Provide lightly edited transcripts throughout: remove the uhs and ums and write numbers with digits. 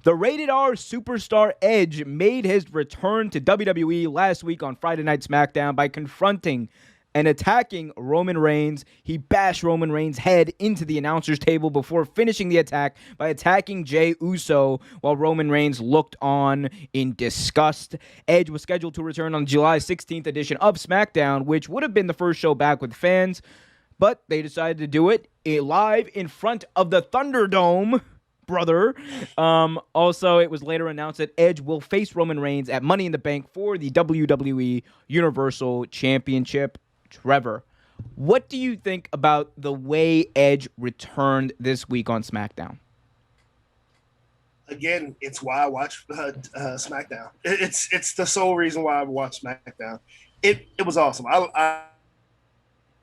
The Rated R superstar Edge made his return to WWE last week on Friday Night SmackDown by confronting and attacking Roman Reigns. He bashed Roman Reigns' head into the announcer's table before finishing the attack by attacking Jey Uso while Roman Reigns looked on in disgust. Edge was scheduled to return on July 16th edition of SmackDown, which would have been the first show back with fans, but they decided to do it live in front of the Thunderdome. Brother. Also, it was later announced that Edge will face Roman Reigns at Money in the Bank for the WWE Universal Championship. Trevor, what do you think about the way Edge returned this week on SmackDown? Again, it's why I watch SmackDown. It's the sole reason why I watch SmackDown. It was awesome. I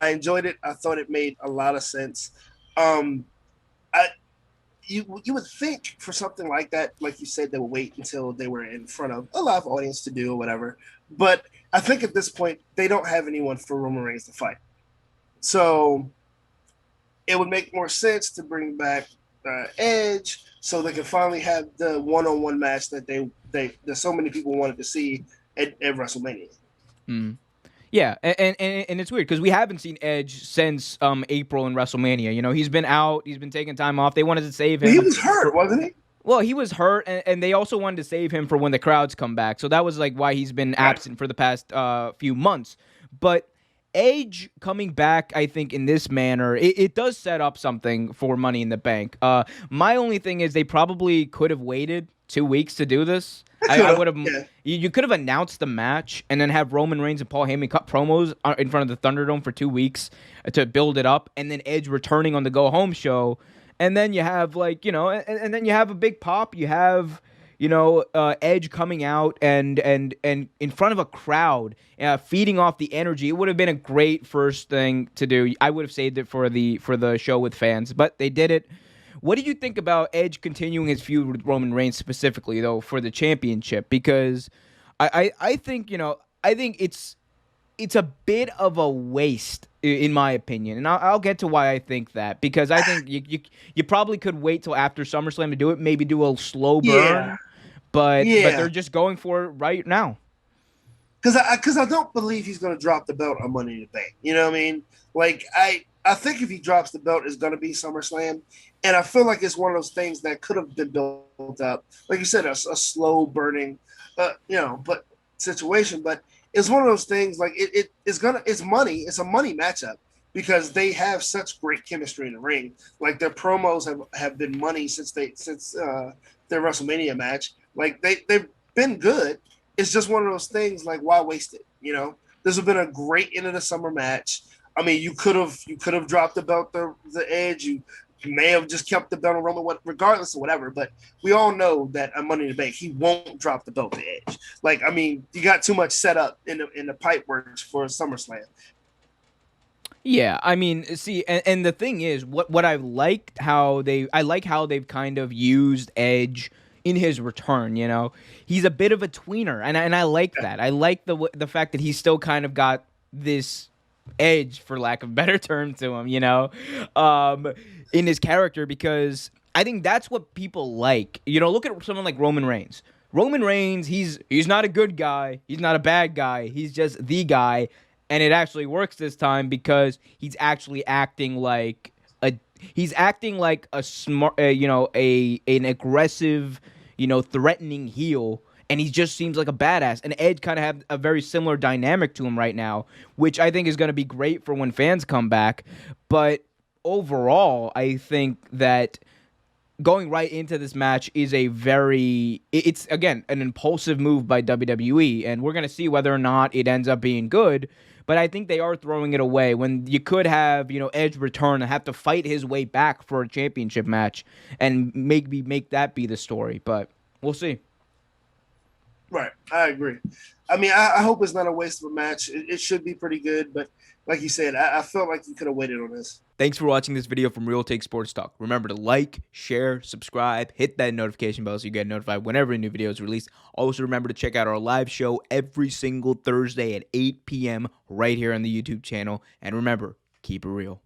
enjoyed it. I thought it made a lot of sense. You would think for something like that, like you said, they would wait until they were in front of a live audience to do or whatever. But I think at this point, they don't have anyone for Roman Reigns to fight. So it would make more sense to bring back Edge so they can finally have the one-on-one match that that so many people wanted to see at WrestleMania. Mm. Yeah, and it's weird because we haven't seen Edge since April in WrestleMania. You know, he's been out, he's been taking time off. They wanted to save him. Well, he was hurt, wasn't he? Well, he was hurt, and they also wanted to save him for when the crowds come back. So that was like why he's been absent for the past few months. But Edge coming back, I think, in this manner, it does set up something for Money in the Bank. My only thing is they probably could have waited 2 weeks to do this. I would have. Yeah. You could have announced the match and then have Roman Reigns and Paul Heyman cut promos in front of the Thunderdome for 2 weeks to build it up, and then Edge returning on the Go Home show, and then you have and then you have a big pop. You have Edge coming out and in front of a crowd, feeding off the energy. It would have been a great first thing to do. I would have saved it for the show with fans, but they did it. What do you think about Edge continuing his feud with Roman Reigns specifically, though, for the championship? Because I think it's a bit of a waste, in my opinion, and I'll get to why I think that. Because I think you probably could wait till after SummerSlam to do it, maybe do a slow burn, but they're just going for it right now. Because I don't believe he's going to drop the belt on Money in the Bank. You know what I mean? Like I think if he drops the belt, it's going to be SummerSlam. And I feel like it's one of those things that could have been built up. Like you said, a slow burning, but situation. But it's one of those things like it's money. It's a money matchup because they have such great chemistry in the ring. Like their promos have been money since their WrestleMania match. Like they've been good. It's just one of those things like, why waste it? This would have been a great end of the summer match. I mean, you could have dropped the belt the Edge. You may have just kept the belt on Roman, regardless of whatever. But we all know that on Money in the Bank, he won't drop the belt to Edge. Like, I mean, you got too much set up in the pipe works for SummerSlam. Yeah, I mean, see, and the thing is, what I like how they've kind of used Edge in his return. He's a bit of a tweener, and I like that. I like the fact that he's still kind of got this edge, for lack of a better term, to him, in his character, because I think that's what people like. Look at someone like Roman Reigns. Roman Reigns, he's not a good guy. He's not a bad guy. He's just the guy, and it actually works this time because he's actually acting like a smart, an aggressive, threatening heel. And he just seems like a badass. And Edge kind of have a very similar dynamic to him right now, which I think is going to be great for when fans come back. But overall, I think that going right into this match is it's, again, an impulsive move by WWE. And we're going to see whether or not it ends up being good. But I think they are throwing it away when you could have, Edge return and have to fight his way back for a championship match and maybe make that be the story. But we'll see. Right, I agree. I mean, I hope it's not a waste of a match. It should be pretty good, but like you said, I felt like you could have waited on this. Thanks for watching this video from Real Take Sports Talk. Remember to like, share, subscribe, hit that notification bell so you get notified whenever a new video is released. Also, remember to check out our live show every single Thursday at 8 p.m. right here on the YouTube channel. And remember, keep it real.